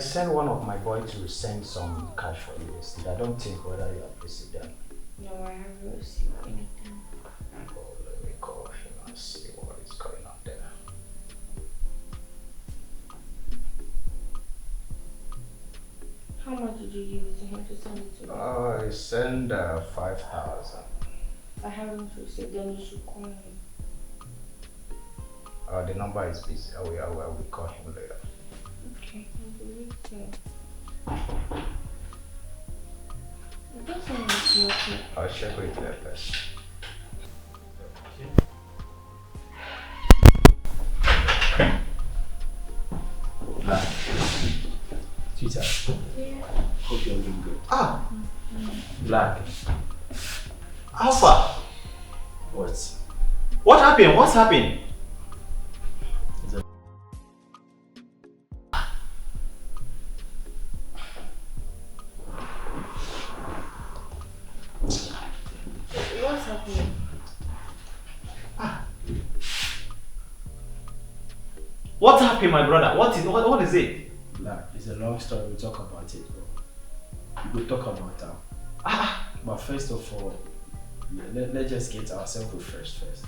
sent one of my boys to send some cash for you yesterday. I don't think whether you have received that. No, I haven't received anything. Oh, let me call him and see what is going on there. How much did you give to him to send it to me? I sent 5,000. I haven't received, then you should call him. The number is busy. I will call him later. Okay, I believe so. It doesn't look okay. I'll check with that first. Twitter. Yeah. Hope you're doing good. Ah! Black. Alpha! What happened? What's happened? What's happening? What happened, my brother? What is it? Black, it's a long story. We'll talk about it, bro. We'll talk about that. But first of all, let's just get ourselves refreshed first.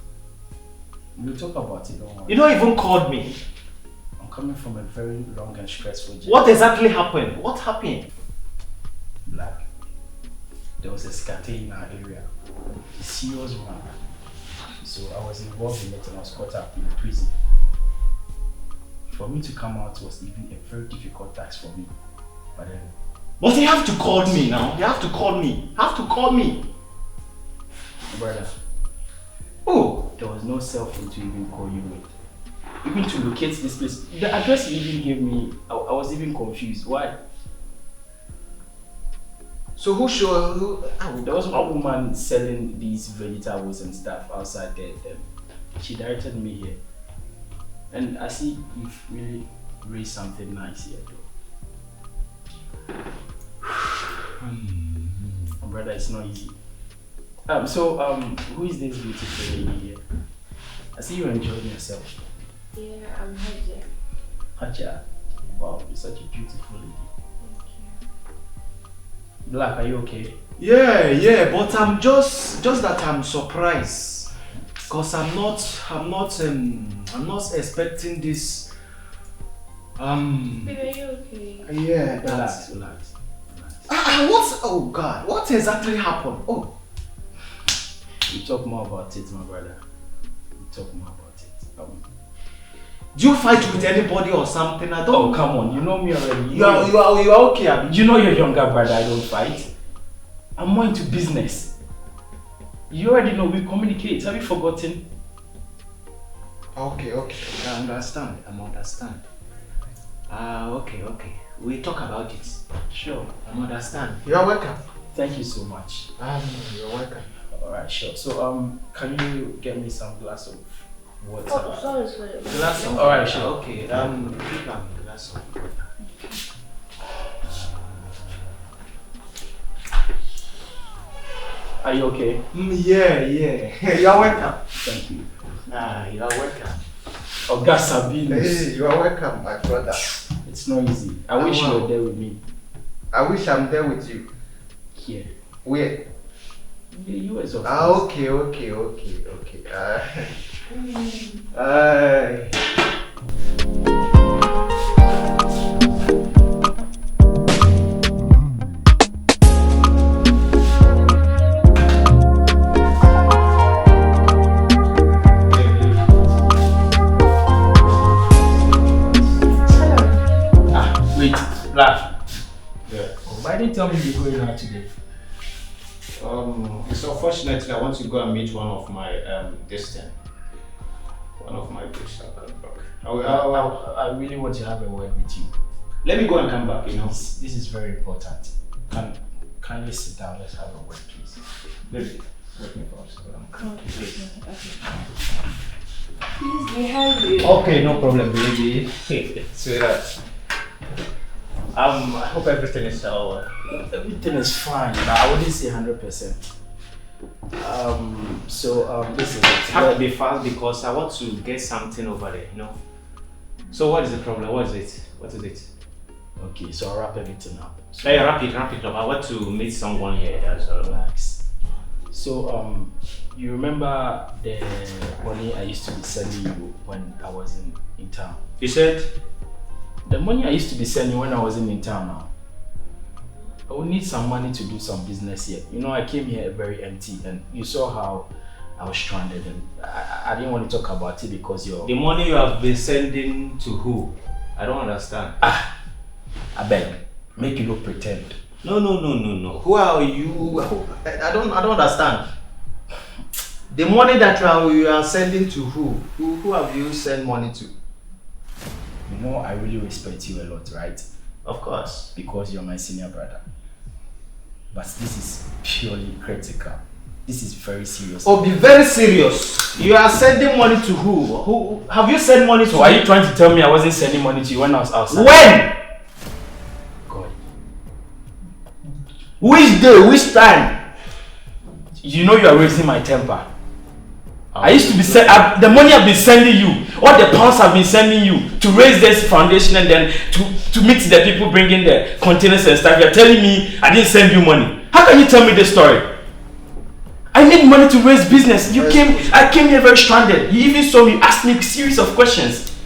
We'll talk about it, don't worry. You don't even called me. I'm coming from a very long and stressful journey. What exactly happened? What happened? Black, there was a scatter in our area. A serious one. So I was involved in it and I was caught up in prison. For me to come out was even a very difficult task for me. But then... But you have to call me now. You have to call me. Brother. Oh! There was no cell phone to even call you with. Even to locate this place. The address you even gave me, I was even confused. Why? So who There was one woman selling these vegetables and stuff outside there. She directed me here. And I see you've really raised something nice here though. Brother, it's not easy. Who is this beautiful lady here? I see you enjoying yourself. Yeah, I'm HAJIA. HAJIA? Wow, you're such a beautiful lady. Thank you. Black, are you okay? Yeah, but I'm just that I'm surprised. Cause I'm not expecting this. Babe, are you okay? Yeah, Relax. What? Oh God, what exactly happened? Oh. We'll talk more about it, my brother. We'll talk more about it. Do you fight with anybody or something? I don't. Oh, come on, you know me already. You are okay, Abi? You know your younger brother, I don't fight. I'm more into business. You already know we communicate. Have you forgotten? Okay. I understand. Okay. We talk about it. Sure. I understand. You are welcome. Thank you so much. You're welcome. Alright, sure. So, can you get me some glass of water? Oh, sorry. Glass of. Alright, sure. Okay. Give me glass of water. Are you okay? Yeah. You're welcome. Thank you. You're welcome. Oh, gas Sabinus. Hey, you are welcome, my brother. It's not easy. I wish you were there with me. I wish I'm there with you. Here. Where? In the US, of course. Okay. Black. Yeah. Why didn't you tell me you're going out today? It's unfortunate that I want to go and meet one of my books. I really want to have a word with you. Let me go and come back, This is very important. Kindly sit down, let's have a word, please. Baby, let me first. Please behave it. Okay, no problem, baby. Sweetheart. I hope everything is all. Everything is fine, but I wouldn't say 100%. This is it. Have to be fast because I want to get something over there, So what is the problem? What is it? Okay, so I'll wrap everything up. So Hey, wrap it up. I want to meet someone here. That's all. relax. So you remember the money I used to be sending you when I was in town? You said? The money I used to be sending when I wasn't in town now. I would need some money to do some business here. You know, I came here very empty and you saw how I was stranded and I didn't want to talk about it because you're... The money you have been sending to who? I don't understand. I beg, make you look pretend. No. Who are you? I don't understand. The money that you are sending to who? Who have you sent money to? You know, I really respect you a lot, right? Of course. Because you're my senior brother. But this is purely critical. This is very serious. Oh, be very serious. You are sending money to who? Who have you sent money to? So are you trying to tell me I wasn't sending money to you when I was outside? When? God. Which day? Which time? You know you are raising my temper. I used to be the money I've been sending you, all the pounds I've been sending you to raise this foundation and then to meet the people bringing the containers and stuff. You're telling me I didn't send you money. How can you tell me this story? I need money to raise business. I came here very stranded. You even saw me ask me a series of questions.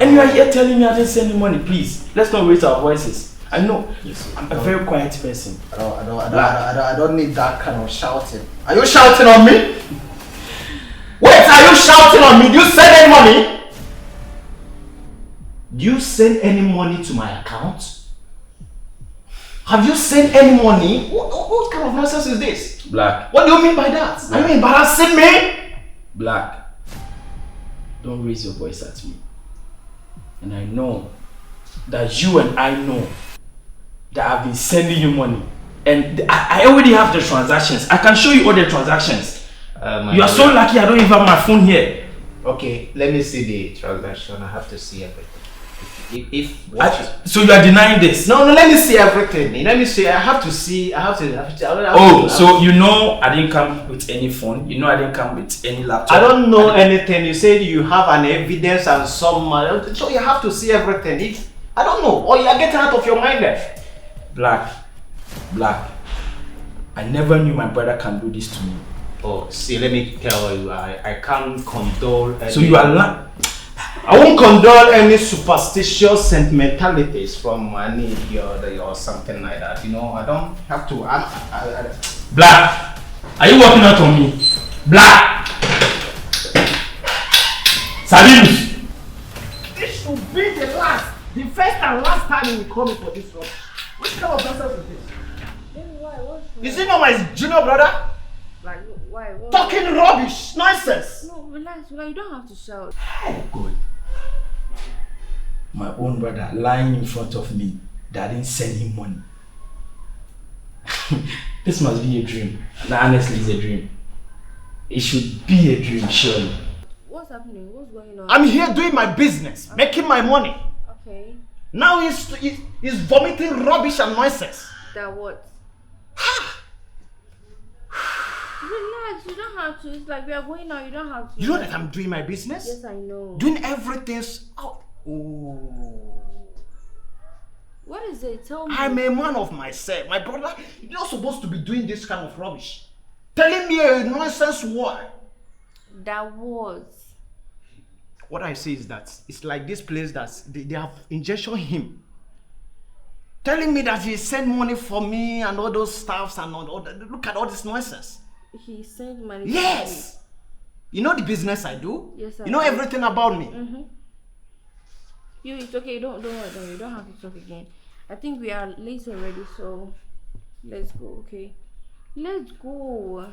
And you are here telling me I didn't send you money. Please, let's not raise our voices. I know I'm a very quiet person. I don't need that kind of shouting. Are you shouting on me? Wait, are you shouting on me? Do you send any money? Do you send any money to my account? Have you sent any money? What kind of nonsense is this? Black. What do you mean by that? Black. Are you embarrassing me? Black. Don't raise your voice at me. And I know that you and I know that I've been sending you money. And I already have the transactions. I can show you all the transactions. You are so lucky I don't even have my phone here. Okay, let me see the transaction. I have to see everything. So you are denying this? No, let me see everything. Let me see. I have to see. So you know I didn't come with any phone. You know I didn't come with any laptop. I don't know anything. You said you have an evidence and some. So you have to see everything. I don't know. Or you are getting out of your mind there. Black. I never knew my brother can do this to me. Oh, see, let me tell you, I can't condole any... So you are I won't condole any superstitious sentimentalities from any or something like that. You know, I don't have to... Black! Are you working out on me? Black! Salinus! This should be the first and last time you call me for this one. Which kind of nonsense is this? Is he not my junior brother? Like, why? Talking rubbish, nonsense. No, relax. You don't have to shout. Oh God. My own brother lying in front of me that I didn't send him money. This must be a dream. No, honestly, it's a dream. It should be a dream, surely. What's happening? What's going on? I'm here doing my business, making my money. Okay. Now he's vomiting rubbish and nonsense. That what? Relax, you don't have to. It's like we are going now, you don't have to. You know that I'm doing my business? Yes, I know. Doing everything. Oh. What is it? Tell me. I'm a man of myself. My brother, you're not supposed to be doing this kind of rubbish. Telling me a nonsense word. That was. What I say is that it's like this place that they have injection him. Telling me that he sent money for me and all those stuffs and all that. Look at all this nonsense. He sent money. Yes. You know the business I do? Yes, I You know everything about me. It's okay. Don't worry. You don't have to talk again. I think we are late already, so let's go. Okay, let's go.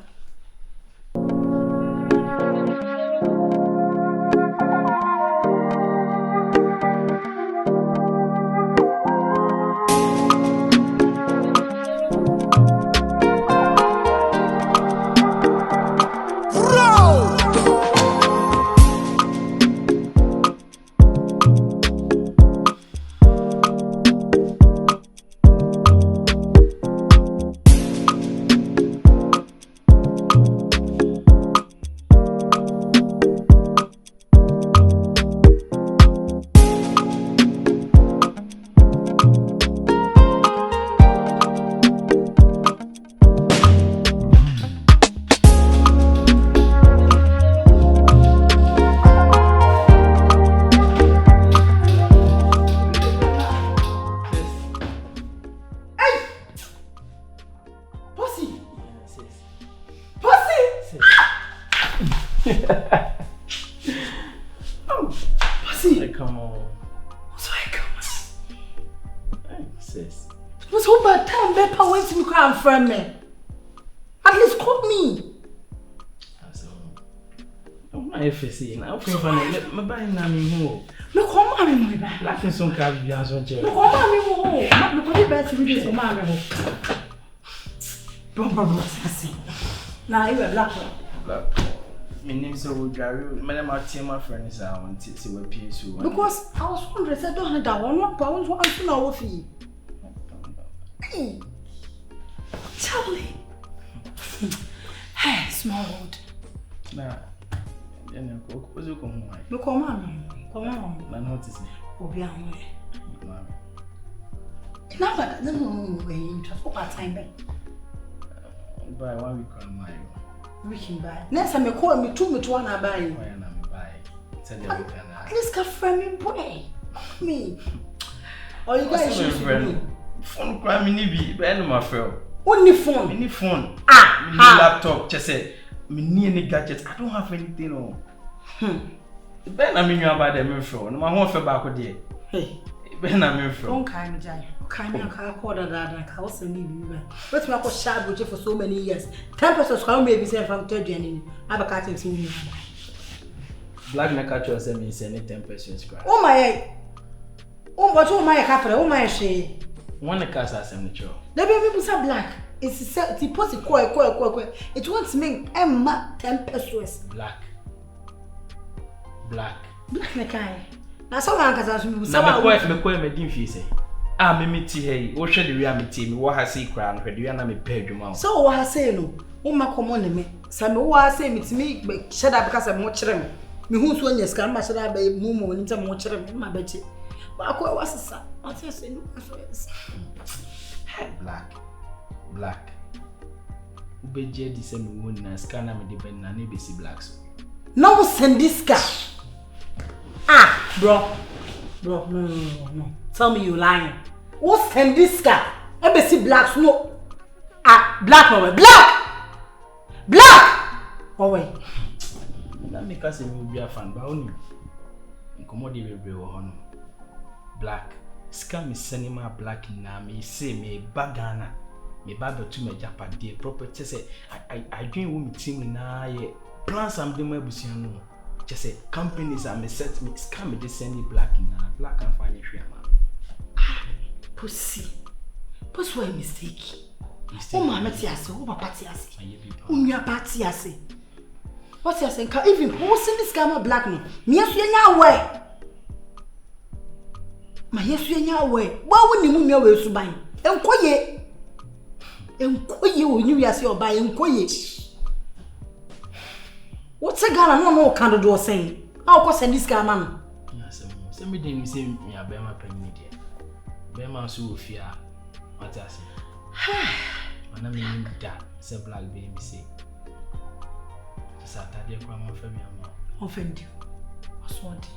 Oh, Pasi. Come on. So I come. Sis. What's all bad time? Bepa went to me cry and friend me. At least call me. I'm not FSC. I'm from my buying name who. Look, come on, my bad. Laughing some car be as well. Look, come on, me who. Not the body best to be so man. Now you are black. Black. My name is Ogaru. My name is my friends are on see what PSU. Because I was wondering, I don't have £1 to know fee. Hey, Charlie. Hey, small road. Nah. Then what's your come on? Look, come on. Man, notice me. Obi Amwe. Mommy. Now, but no, just for part time. Buy 1 week on my. We can buy. Next time you call me 2 me to one I buy. Why am I buy? Tell you we can. At least can friend me boy. Me. Or you guys should friend. Phone cry me nibi. Ben my friend. Only phone. Mini phone. Ah. Mini laptop. Just say. Me need any gadgets. I don't have anything on. Ben I mean you about them friend. No my home feel back there. Hey. Ben I mean friend. Don't kind me jai. Kind me can call that I also need you. But me I was sharp with you for so many years. 10% how maybe say from 30 and I have a cat in me. Black na catch us me say 10% scratch. Oh my. Oh what oh my capital. Oh my she. One the cast as them cho. The baby say black. It's the post it it wants to make Emma 10%. Black na kai. Na so man kasa so na me ko me din fi say. Ah me ti hey, wo hwe de wi ameti me wo ha sei kra no hwe de wi na me pa adwuma. So wo ha sei no, wo ma komo ne me. Sa me wo ha sei mitimi sheda be kasa mo kire me. Me hu so nya ska ma sheda be mu mo ni ta mo kire me ma beche. Ba ko wa sesa. O te se no so yes. Black. Ubeje di se me won na ska na me de ben na be si black so. No send this car. Ah, bro. No. Tell me you lying. What's send this car? Embassy blacks no. Ah, black no way. Black. Oh wait. That make us be a fan, but only. Incommodate we hono. Black. Scam is cinema black na me say me bagana. Me baba to me japa de property say I dream with me team na ye plans am dem abusia no. Just say companies are me set me scam me send black na black and find hwe am. Pussy why mistake? Oh mama ti ase, oh papa ti ase. Unya party ase. What you saying? Even who send this scam black no? Me asu nya away. Ma yesu nya away. Wa woni mu nwa we su ban. Enkoye onyu wi ase oba enkoye. What's a gun no can do saying? How ko send this scam man? Yes, say me dem say me abema penny there. Bema so ofia. What I say? Mana me da say black baby say. Saturday kwa mo fa mi ama. Offend you. What's what?